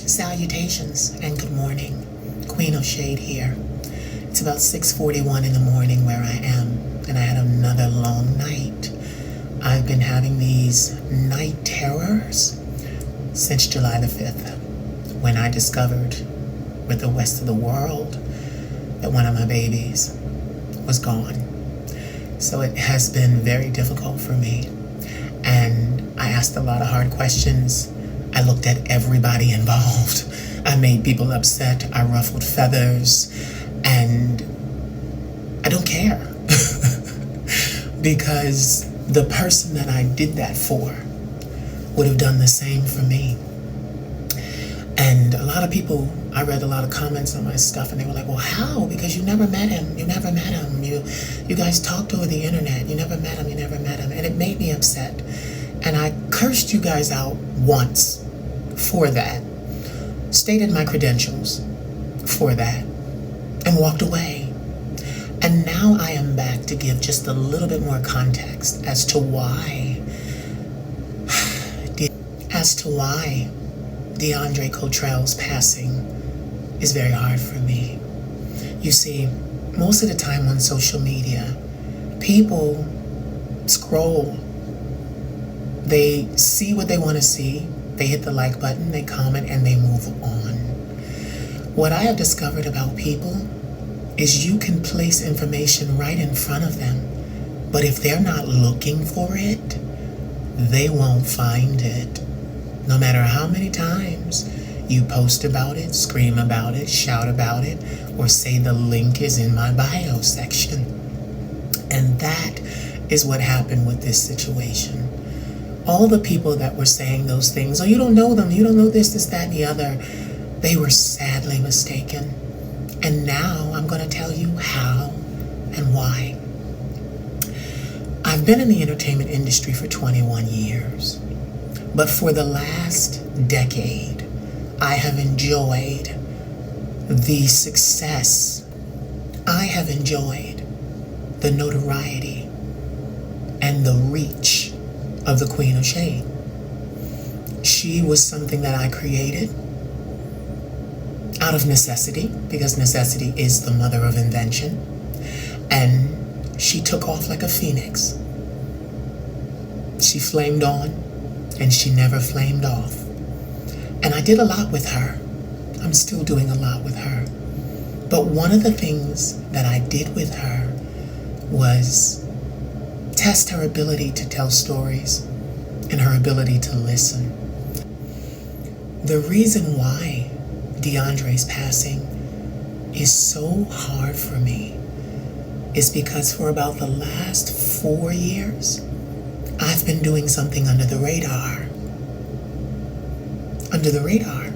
Salutations and good morning. Queen of Shade here. It's about 6:41 in the morning where I am, and I had another long night. I've been having these night terrors since July the 5th, when I discovered with the rest of the world that one of my babies was gone. So it has been very difficult for me, and I asked a lot of hard questions. I looked at everybody involved. I made people upset. I ruffled feathers, and I don't care because the person that I did that for would have done the same for me. And a lot of people, I read a lot of comments on my stuff, and they were like, well, how? Because you never met him. You never met him. You guys talked over the internet. You never met him. You never met him. And it made me upset. And I cursed you guys out once for that, stated my credentials for that, and walked away. And now I am back to give just a little bit more context as to why DeAndre Cottrell's passing is very hard for me. You see, most of the time on social media, people scroll. They see what they want to see. They hit the like button, they comment, and they move on. What I have discovered about people is you can place information right in front of them, but if they're not looking for it, they won't find it. No matter how many times you post about it, scream about it, shout about it, or say the link is in my bio section. And that is what happened with this situation. All the people that were saying those things, oh, you don't know them, you don't know this, that, and the other, they were sadly mistaken. And now I'm going to tell you how and why. I've been in the entertainment industry for 21 years, but for the last decade, I have enjoyed the success. I have enjoyed the notoriety and the reach of the Queen of Shade. She was something that I created out of necessity, because necessity is the mother of invention. And she took off like a phoenix. She flamed on, and she never flamed off. And I did a lot with her. I'm still doing a lot with her. But one of the things that I did with her was test her ability to tell stories and her ability to listen. The reason why DeAndre's passing is so hard for me is because for about the last 4 years, I've been doing something under the radar. Under the radar.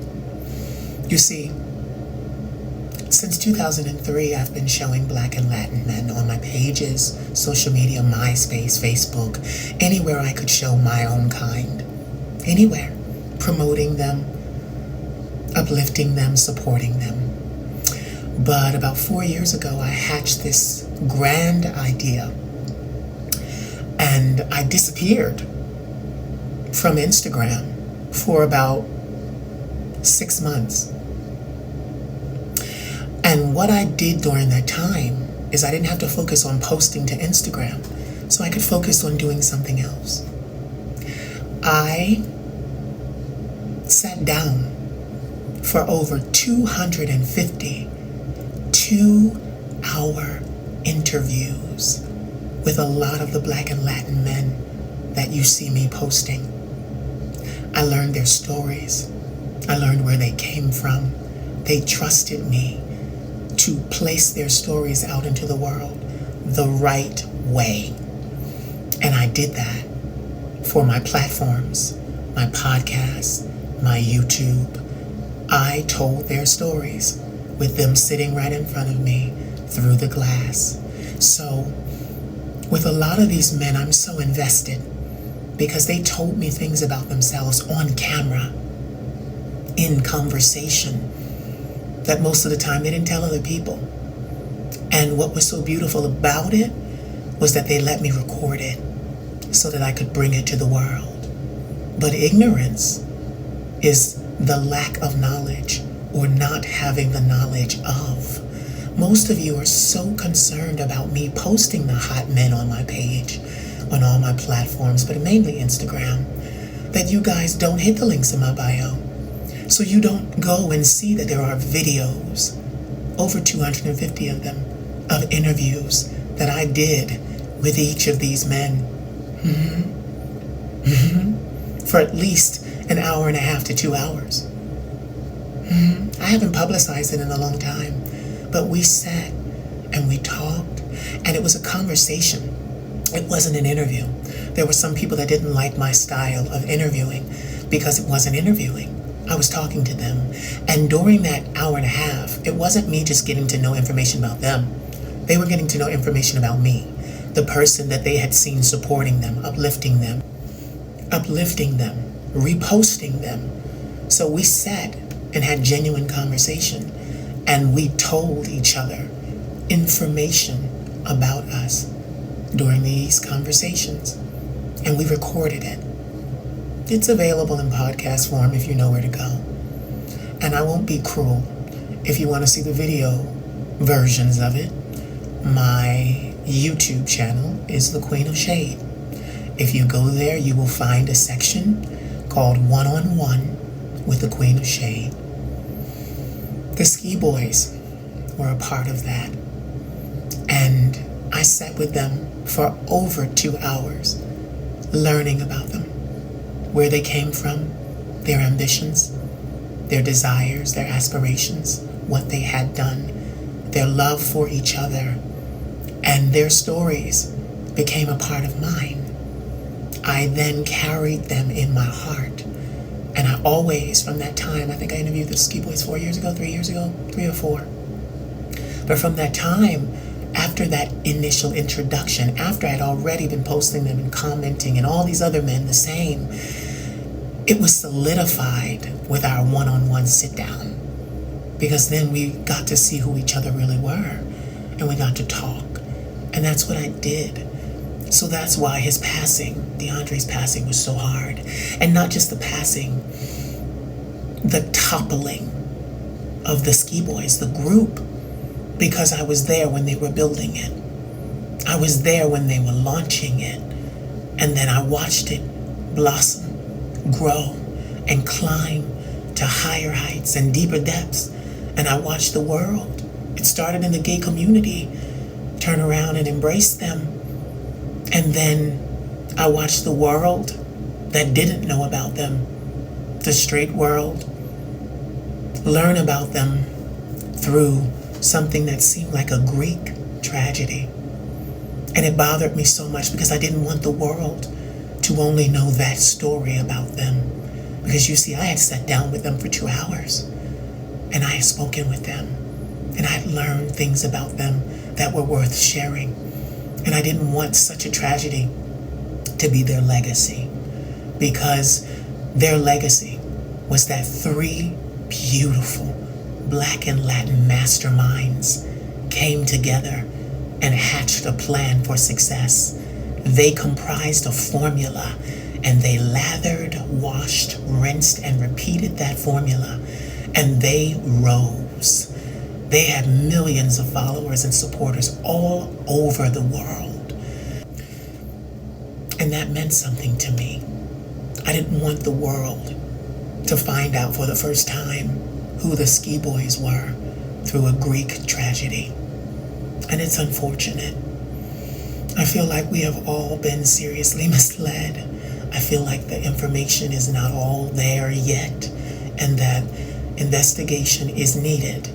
You see, since 2003, I've been showing Black and Latin men on my pages, social media, MySpace, Facebook, anywhere I could show my own kind. Anywhere. Promoting them, uplifting them, supporting them. But about 4 years ago, I hatched this grand idea, and I disappeared from Instagram for about 6 months. And what I did during that time is I didn't have to focus on posting to Instagram, so I could focus on doing something else. I sat down for over 250 2-hour interviews with a lot of the Black and Latin men that you see me posting. I learned their stories. I learned where they came from. They trusted me to place their stories out into the world the right way. And I did that for my platforms, my podcast, my YouTube. I told their stories with them sitting right in front of me through the glass. So with a lot of these men, I'm so invested because they told me things about themselves on camera, in conversation, that most of the time they didn't tell other people. And what was so beautiful about it was that they let me record it so that I could bring it to the world. But ignorance is the lack of knowledge or not having the knowledge of. Most of you are so concerned about me posting the hot men on my page, on all my platforms, but mainly Instagram, that you guys don't hit the links in my bio. So you don't go and see that there are videos, over 250 of them, of interviews that I did with each of these men. For at least an hour and a half to 2 hours. I haven't publicized it in a long time, but we sat and we talked, and it was a conversation. It wasn't an interview. There were some people that didn't like my style of interviewing because it wasn't interviewing. I was talking to them, and during that hour and a half, it wasn't me just getting to know information about them. They were getting to know information about me, the person that they had seen supporting them, uplifting them, reposting them. So we sat and had genuine conversation, and we told each other information about us during these conversations, and we recorded it. It's available in podcast form if you know where to go. And I won't be cruel. If you want to see the video versions of it, my YouTube channel is The Queen of Shade. If you go there, you will find a section called One-on-One with the Queen of Shade. The SKII Boyz were a part of that. And I sat with them for over 2 hours, learning about them, where they came from, their ambitions, their desires, their aspirations, what they had done, their love for each other, and their stories became a part of mine. I then carried them in my heart. And I always, from that time, I think I interviewed the SKII Boyz 3 or 4. But from that time, after that initial introduction, after I'd already been posting them and commenting and all these other men the same, it was solidified with our one-on-one sit-down. Because then we got to see who each other really were. And we got to talk. And that's what I did. So that's why his passing, DeAndre's passing, was so hard. And not just the passing, the toppling of the SKII Boyz, the group, because I was there when they were building it. I was there when they were launching it. And then I watched it blossom, grow, and climb to higher heights and deeper depths. And I watched the world. It started in the gay community, turn around and embrace them. And then I watched the world that didn't know about them, the straight world, learn about them through something that seemed like a Greek tragedy. And it bothered me so much because I didn't want the world to only know that story about them. Because you see, I had sat down with them for 2 hours, and I had spoken with them, and I had learned things about them that were worth sharing. And I didn't want such a tragedy to be their legacy, because their legacy was that 3 beautiful Black and Latin masterminds came together and hatched a plan for success. They comprised a formula, and they lathered, washed, rinsed, and repeated that formula, and they rose. They had millions of followers and supporters all over the world. And that meant something to me. I didn't want the world to find out for the first time who the SKII Boyz were through a Greek tragedy. And it's unfortunate. I feel like we have all been seriously misled. I feel like the information is not all there yet, and that investigation is needed.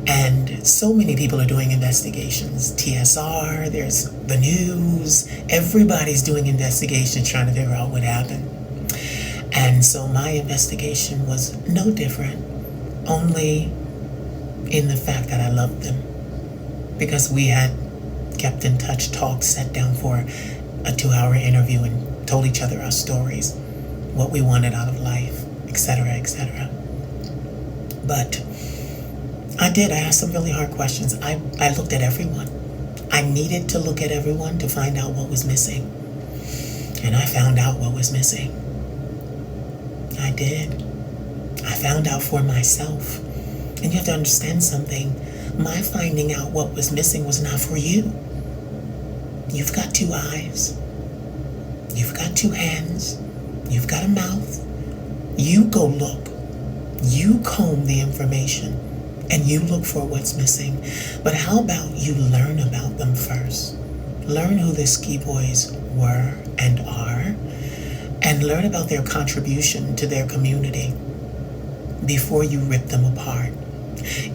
And so many people are doing investigations. TSR, there's the news, everybody's doing investigations trying to figure out what happened. And so my investigation was no different, only in the fact that I loved them. Because we had kept in touch, talked, sat down for a 2-hour interview and told each other our stories, what we wanted out of life, etc., etc. But I asked some really hard questions. I looked at everyone. I needed to look at everyone to find out what was missing. And I found out what was missing. I did. I found out for myself. And you have to understand something. My finding out what was missing was not for you. You've got 2 eyes. You've got 2 hands. You've got a mouth. You go look. You comb the information and you look for what's missing. But how about you learn about them first? Learn who the SKII Boys were and are, and learn about their contribution to their community before you rip them apart.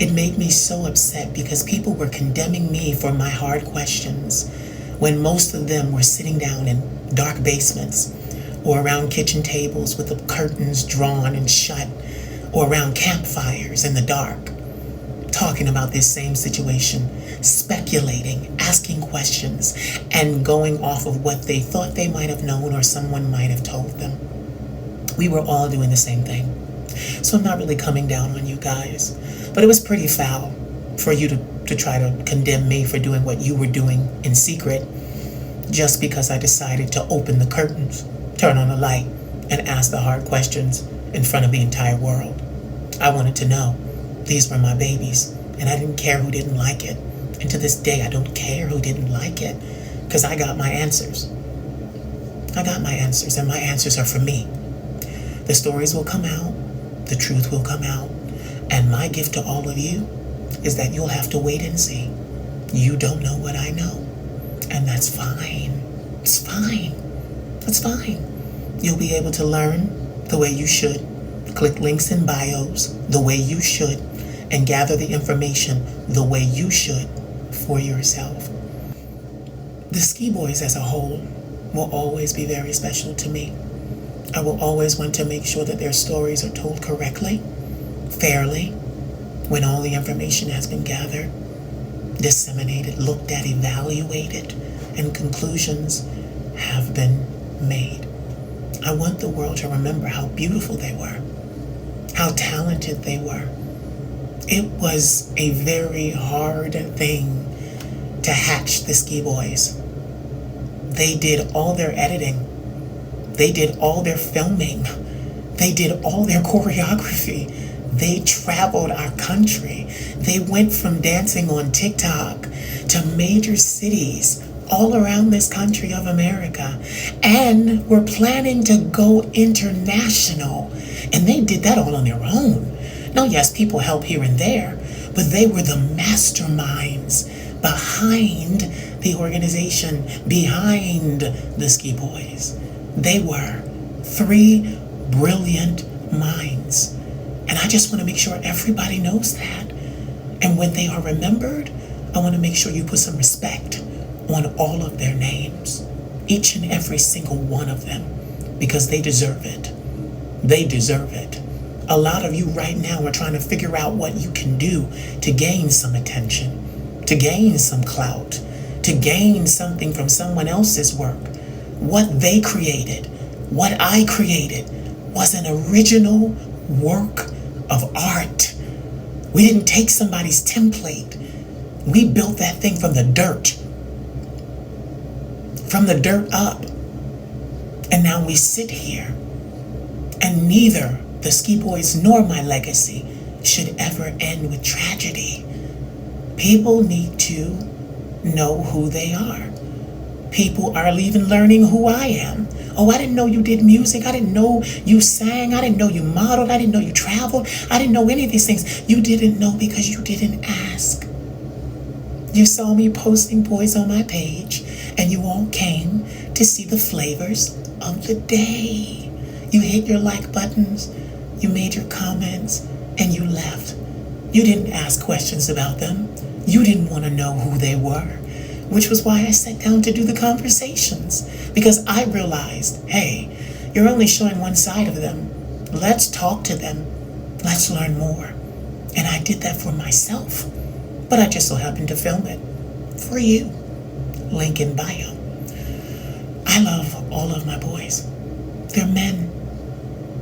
It made me so upset because people were condemning me for my hard questions when most of them were sitting down in dark basements or around kitchen tables with the curtains drawn and shut, or around campfires in the dark, talking about this same situation, speculating, asking questions, and going off of what they thought they might have known or someone might have told them. We were all doing the same thing. So I'm not really coming down on you guys, but it was pretty foul for you to try to condemn me for doing what you were doing in secret, just because I decided to open the curtains, turn on the light, and ask the hard questions in front of the entire world. I wanted to know. These were my babies, and I didn't care who didn't like it. And to this day, I don't care who didn't like it, because I got my answers. I got my answers, and my answers are for me. The stories will come out, the truth will come out, and my gift to all of you is that you'll have to wait and see. You don't know what I know, and that's fine. It's fine. It's fine. You'll be able to learn the way you should, click links in bios the way you should, and gather the information the way you should for yourself. The SKII Boys as a whole will always be very special to me. I will always want to make sure that their stories are told correctly, fairly, when all the information has been gathered, disseminated, looked at, evaluated, and conclusions have been made. I want the world to remember how beautiful they were, how talented they were. It was a very hard thing to hatch the SKII Boys. They did all their editing. They did all their filming. They did all their choreography. They traveled our country. They went from dancing on TikTok to major cities all around this country of America, and were planning to go international. And they did that all on their own. Now, yes, people help here and there, but they were the masterminds behind the organization, behind the SKII Boys. They were 3 brilliant minds. And I just want to make sure everybody knows that. And when they are remembered, I want to make sure you put some respect on all of their names, each and every single one of them, because they deserve it. They deserve it. A lot of you right now are trying to figure out what you can do to gain some attention, to gain some clout, to gain something from someone else's work. What they created, what I created, was an original work of art. We didn't take somebody's template. We built that thing from the dirt up. And now we sit here, and neither the SKII Boys nor my legacy should ever end with tragedy. People need to know who they are. People are even learning who I am. Oh, I didn't know you did music. I didn't know you sang. I didn't know you modeled. I didn't know you traveled. I didn't know any of these things. You didn't know because you didn't ask. You saw me posting boys on my page, and you all came to see the flavors of the day. You hit your like buttons, you made your comments, and you left. You didn't ask questions about them. You didn't want to know who they were, which was why I sat down to do the conversations, because I realized, hey, you're only showing one side of them. Let's talk to them. Let's learn more. And I did that for myself, but I just so happened to film it for you. Link in bio. I love all of my boys. They're men.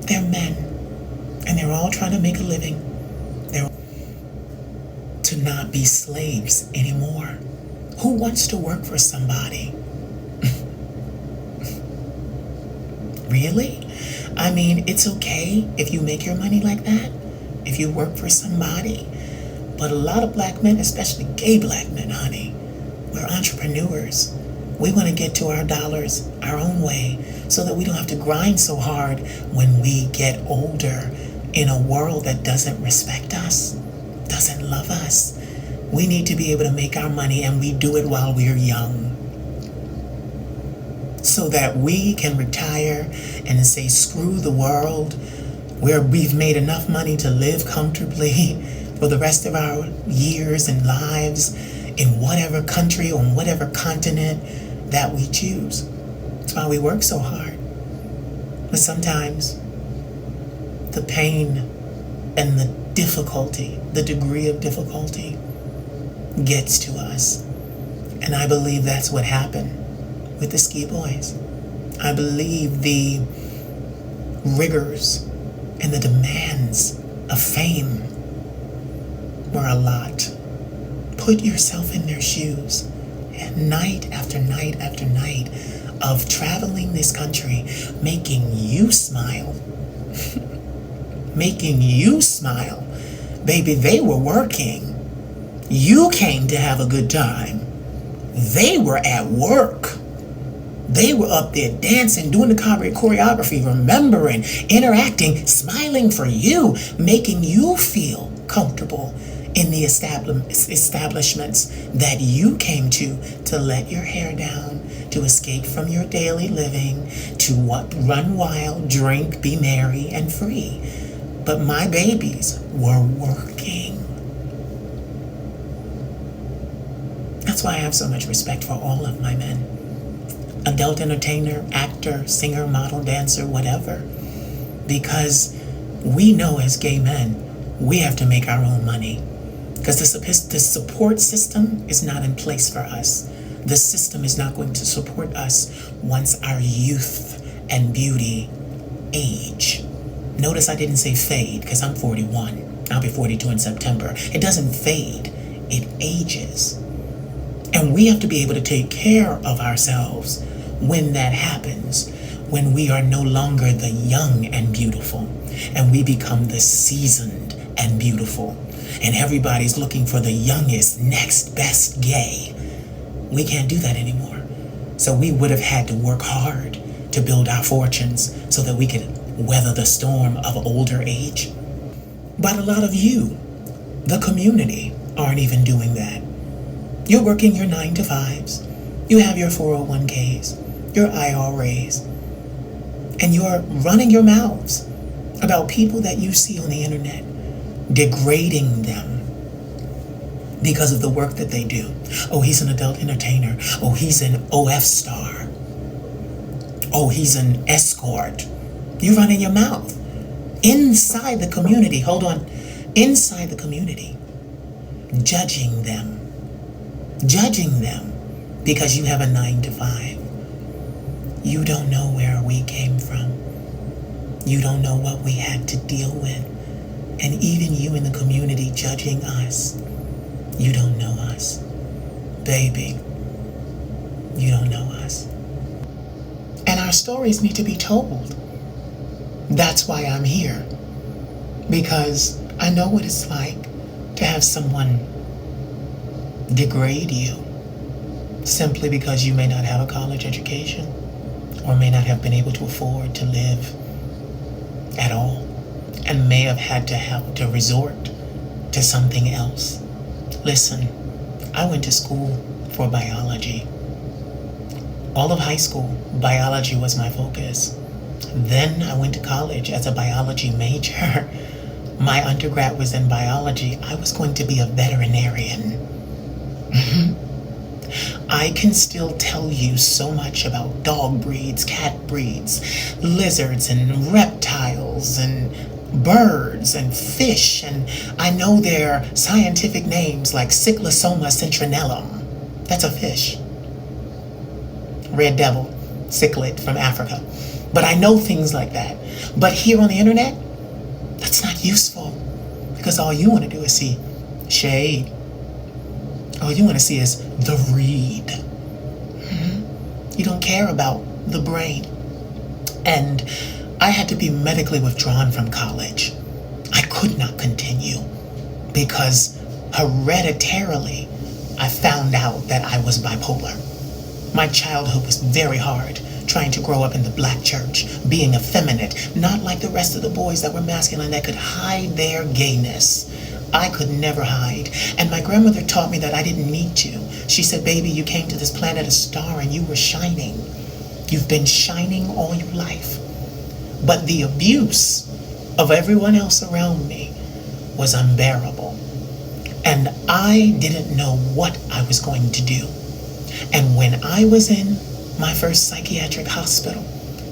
They're men. And they're all trying to make a living. They're to not be slaves anymore. Who wants to work for somebody Really? I mean, it's okay if you make your money like that, if you work for somebody. But a lot of black men, especially gay black men, honey, we're entrepreneurs. We want to get to our dollars our own way so that we don't have to grind so hard when we get older in a world that doesn't respect us, doesn't love us. We need to be able to make our money, and we do it while we're young, so that we can retire and say, screw the world, where we've made enough money to live comfortably for the rest of our years and lives in whatever country, on whatever continent that we choose. That's why we work so hard. But sometimes the pain and the difficulty, the degree of difficulty, gets to us. And I believe that's what happened with the SKII Boyz. I believe the rigors and the demands of fame were a lot. Put yourself in their shoes. And night after night after night of traveling this country, making you smile. Making you smile. Baby, they were working. You came to have a good time. They were at work. They were up there dancing, doing the choreography, remembering, interacting, smiling for you, making you feel comfortable in the establishments that you came to let your hair down, to escape from your daily living, to run wild, drink, be merry, and free. But my babies were working. That's why I have so much respect for all of my men. Adult entertainer, actor, singer, model, dancer, whatever. Because we know as gay men, we have to make our own money. Because the support system is not in place for us. The system is not going to support us once our youth and beauty age. Notice I didn't say fade, because I'm 41. I'll be 42 in September. It doesn't fade, it ages. And we have to be able to take care of ourselves when that happens, when we are no longer the young and beautiful, and we become the seasoned and beautiful. And everybody's looking for the youngest, next best gay. We can't do that anymore. So we would have had to work hard to build our fortunes so that we could weather the storm of older age. But a lot of you, the community, aren't even doing that. You're working your 9 to 5s. You have your 401ks, your IRAs, and you're running your mouths about people that you see on the internet, degrading them because of the work that they do. Oh, he's an adult entertainer. Oh, he's an OF star. Oh, he's an escort. You're running your mouth inside the community. Hold on. Inside the community, judging them because you have a 9 to 5. You don't know where we came from. You don't know what we had to deal with. And even you in the community judging us, you don't know us. Baby, you don't know us. And our stories need to be told. That's why I'm here. Because I know what it's like to have someone degrade you simply because you may not have a college education or may not have been able to afford to live at all and may have to resort to something else. Listen, I went to school for biology. All of high school, biology was my focus. Then I went to college as a biology major. My undergrad was in biology. I was going to be a veterinarian. I can still tell you so much about dog breeds, cat breeds, lizards and reptiles and birds and fish, and I know their scientific names like Cyclosoma citronellum. That's a fish. Red devil, cichlid from Africa. But I know things like that. But here on the internet, that's not useful because all you want to do is see shade. All you want to see is the read. You don't care about the brain. And I had to be medically withdrawn from college. I could not continue because hereditarily I found out that I was bipolar. My childhood was very hard, trying to grow up in the black church, being effeminate, not like the rest of the boys that were masculine that could hide their gayness. I could never hide. And my grandmother taught me that I didn't need to. She said, baby, you came to this planet a star and you were shining. You've been shining all your life. But the abuse of everyone else around me was unbearable. And I didn't know what I was going to do. And when I was in my first psychiatric hospital,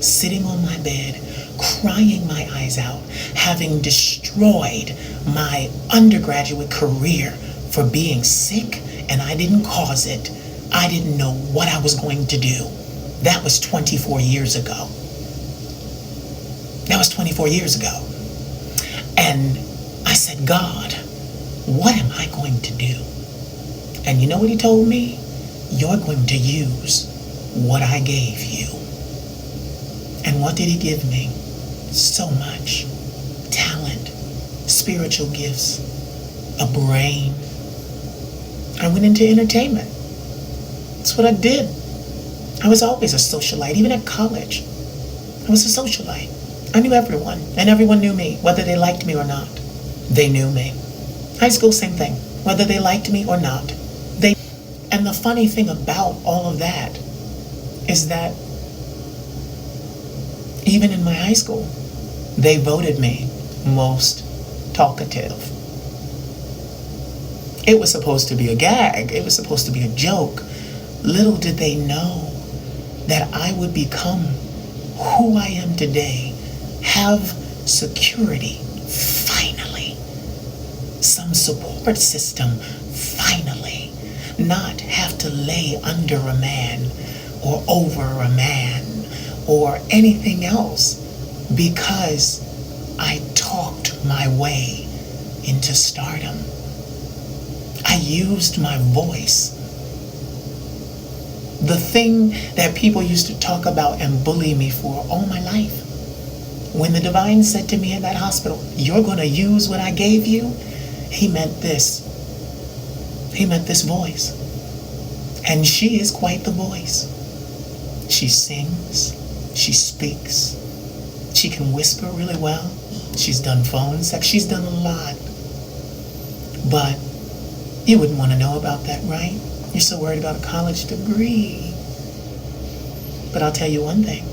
sitting on my bed, crying my eyes out, having destroyed my undergraduate career for being sick, and I didn't cause it. I didn't know what I was going to do. That was 24 years ago. That was 24 years ago. And I said, God, what am I going to do? And you know what he told me? You're going to use what I gave you. And what did he give me? So much. Talent, spiritual gifts, a brain. I went into entertainment. That's what I did. I was always a socialite, even at college. I was a socialite. I knew everyone, and everyone knew me, whether they liked me or not. They knew me. High school, same thing. Whether they liked me or not. And the funny thing about all of that is that even in my high school, they voted me most talkative. It was supposed to be a gag. It was supposed to be a joke. Little did they know that I would become who I am today, have security, finally, some support system, finally, not have to lay under a man or over a man or anything else because I talked my way into stardom. I used my voice. The thing that people used to talk about and bully me for all my life. When the divine said to me in that hospital, you're going to use what I gave you, he meant this. He meant this voice. And she is quite the voice. She sings, she speaks, she can whisper really well. She's done phone sex, she's done a lot. But you wouldn't want to know about that, right? You're so worried about a college degree. But I'll tell you one thing.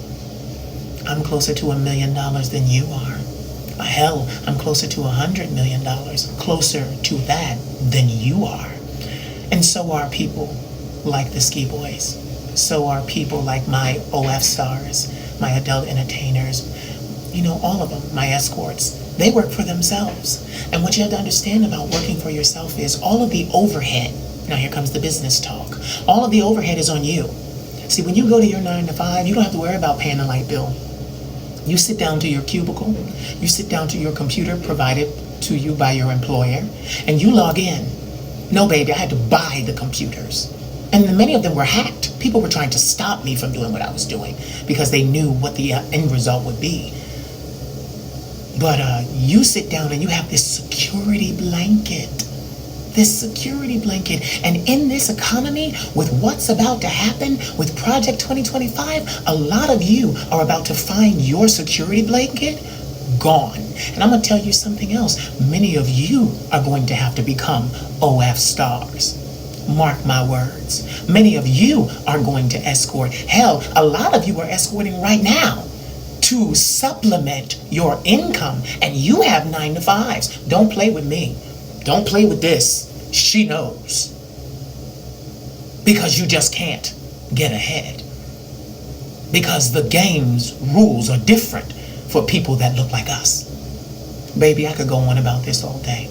I'm closer to $1 million than you are. Hell, I'm closer to $100 million, closer to that than you are. And so are people like the SKII BOYZ. So are people like my OF stars, my adult entertainers, all of them, my escorts. They work for themselves. And what you have to understand about working for yourself is all of the overhead. Now here comes the business talk. All of the overhead is on you. See, when you go to your 9 to 5, you don't have to worry about paying a light bill. You sit down to your cubicle, you sit down to your computer provided to you by your employer, and you log in. No, baby, I had to buy the computers. And many of them were hacked. People were trying to stop me from doing what I was doing because they knew what the end result would be. But you sit down and you have this security blanket. This security blanket. And in this economy, with what's about to happen with Project 2025, a lot of you are about to find your security blanket gone. And I'm going to tell you something else. Many of you are going to have to become OF stars. Mark my words. Many of you are going to escort. Hell, a lot of you are escorting right now to supplement your income. And you have 9 to 5s. Don't play with me. Don't play with this. She knows. Because you just can't get ahead. Because the game's rules are different for people that look like us. Baby, I could go on about this all day.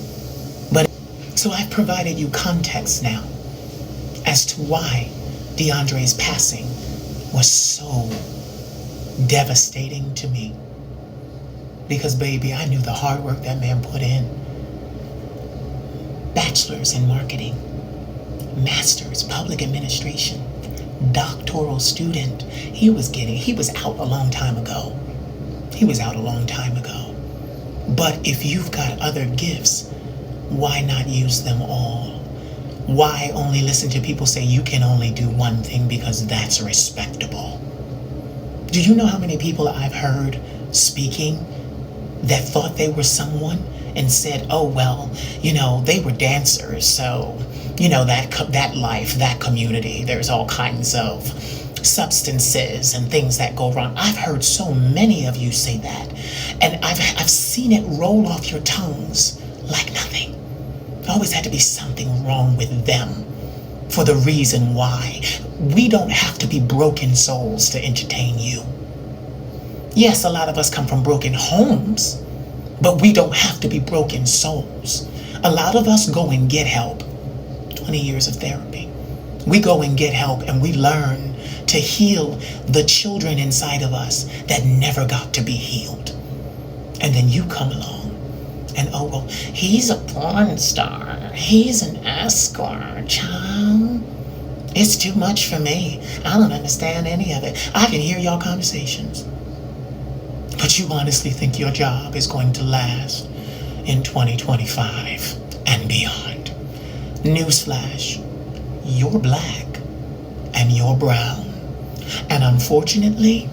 But so I've provided you context now as to why DeAndre's passing was so devastating to me. Because baby, I knew the hard work that man put in. Bachelor's in marketing, master's public administration, doctoral student. He was out a long time ago. He was out a long time ago. But if you've got other gifts, why not use them all? Why only listen to people say you can only do one thing because that's respectable? Do you know how many people I've heard speaking that thought they were someone and said, oh, well, they were dancers, so, that life, that community, there's all kinds of substances and things that go wrong. I've heard so many of you say that, and I've seen it roll off your tongues like nothing. There always had to be something wrong with them for the reason why. We don't have to be broken souls to entertain you. Yes, a lot of us come from broken homes, but we don't have to be broken souls. A lot of us go and get help. 20 years of therapy. We go and get help and we learn to heal the children inside of us that never got to be healed. And then you come along and, oh, well, he's a porn star. He's an escort, child. It's too much for me. I don't understand any of it. I can hear y'all conversations. But you honestly think your job is going to last in 2025 and beyond. Newsflash, you're black and you're brown. And unfortunately,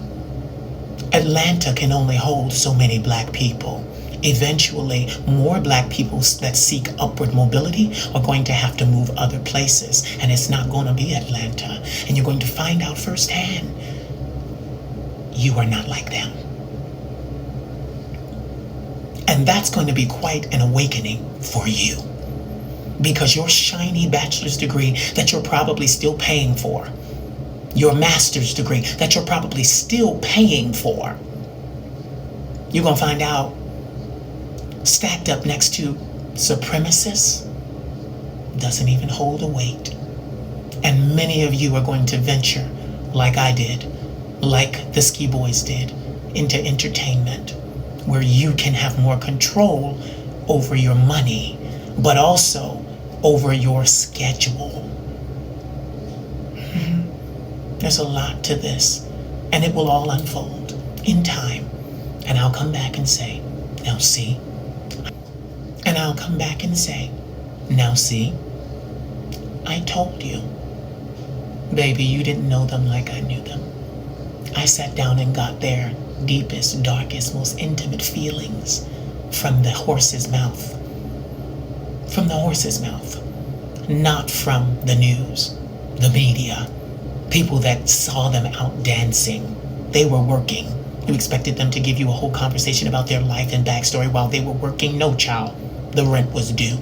Atlanta can only hold so many black people. Eventually, more black people that seek upward mobility are going to have to move other places. And it's not going to be Atlanta. And you're going to find out firsthand, you are not like them. And that's going to be quite an awakening for you. Because your shiny bachelor's degree that you're probably still paying for, your master's degree that you're probably still paying for, you're going to find out stacked up next to supremacists doesn't even hold a weight. And many of you are going to venture, like I did, like the SKII BOYZ did, into entertainment, where you can have more control over your money, but also over your schedule. There's a lot to this, and it will all unfold in time. And I'll come back and say, now see. And I'll come back and say, now see, I told you. Baby, you didn't know them like I knew them. I sat down and got their deepest, darkest, most intimate feelings from the horse's mouth. From the horse's mouth. Not from the news, the media, people that saw them out dancing. They were working. You expected them to give you a whole conversation about their life and backstory while they were working? No, child. The rent was due.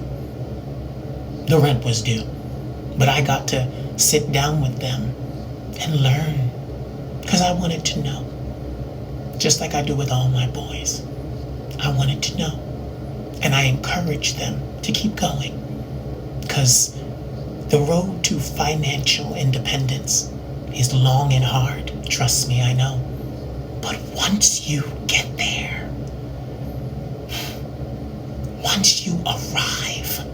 The rent was due. But I got to sit down with them and learn because I wanted to know. Just like I do with all my boys. I wanted to know. And I encouraged them to keep going. Because the road to financial independence is long and hard. Trust me, I know. But once you get there, once you arrive,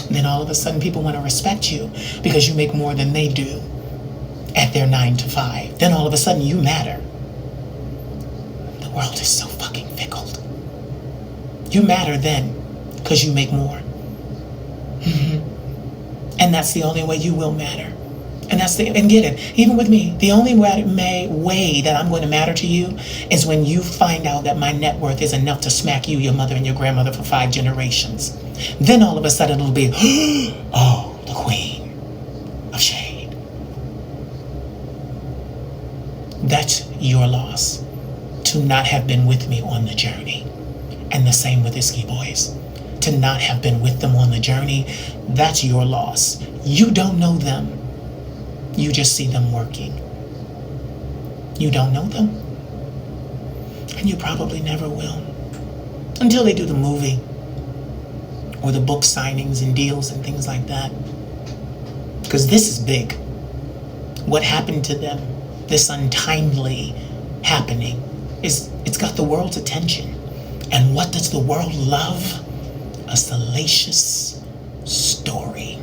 then all of a sudden people want to respect you because you make more than they do at their 9 to 5. Then all of a sudden you matter. The world is so fucking fickle. You matter then because you make more. And that's the only way you will matter. And get it, even with me, the only way that I'm going to matter to you is when you find out that my net worth is enough to smack you, your mother, and your grandmother for 5 generations. Then all of a sudden it'll be, oh, the queen of shade. That's your loss, to not have been with me on the journey. And the same with the SKII BOYZ. To not have been with them on the journey, that's your loss. You don't know them. You just see them working. You don't know them. And you probably never will. Until they do the movie. Or the book signings and deals and things like that. Because this is big. What happened to them, this untimely happening, it's got the world's attention. And what does the world love? A salacious story.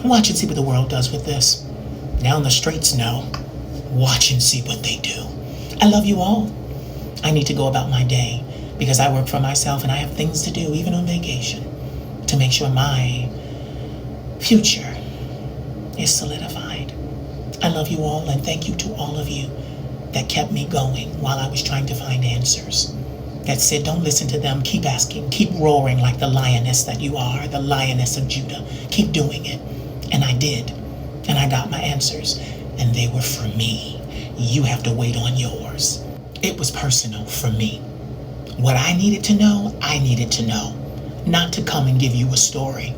Watch and see what the world does with this. Down the streets, no. Watch and see what they do. I love you all. I need to go about my day because I work for myself and I have things to do, even on vacation, to make sure my future is solidified. I love you all, and thank you to all of you that kept me going while I was trying to find answers. That said, don't listen to them. Keep asking. Keep roaring like the lioness that you are, the lioness of Judah. Keep doing it. And I did. And I got my answers. And they were for me. You have to wait on yours. It was personal for me. What I needed to know, I needed to know. Not to come and give you a story.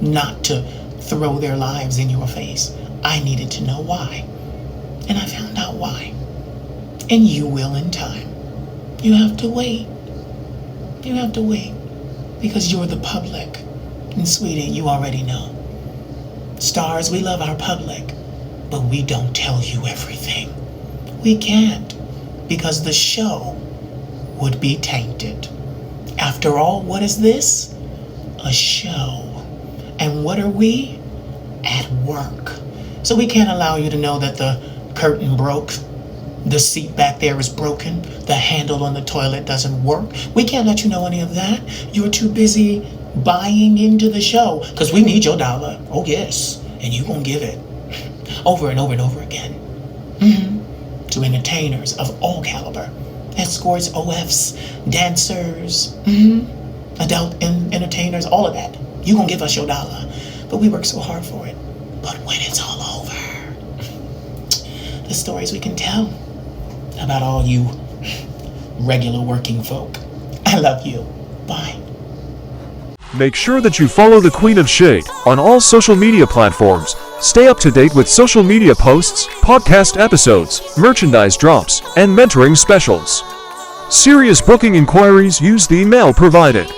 Not to throw their lives in your face. I needed to know why. And I found out why. And you will in time. You have to wait. You have to wait. Because you're the public. And sweetie, you already know. Stars, we love our public. But we don't tell you everything. We can't. Because the show would be tainted. After all, what is this? A show. And what are we? At work. So we can't allow you to know that the curtain broke, the seat back there is broken, the handle on the toilet doesn't work. We can't let you know any of that. You're too busy buying into the show because we need your dollar. Oh yes, and you're going to give it over and over and over again. To entertainers of all caliber, escorts, OFs, dancers, adult entertainers, all of that. You're going to give us your dollar. But we work so hard for it. But when it's all over, the stories we can tell about all you regular working folk. I love you. Bye. Make sure that you follow the Queen of Shade on all social media platforms. Stay up to date with social media posts, podcast episodes, merchandise drops, and mentoring specials. Serious booking inquiries, use the email provided.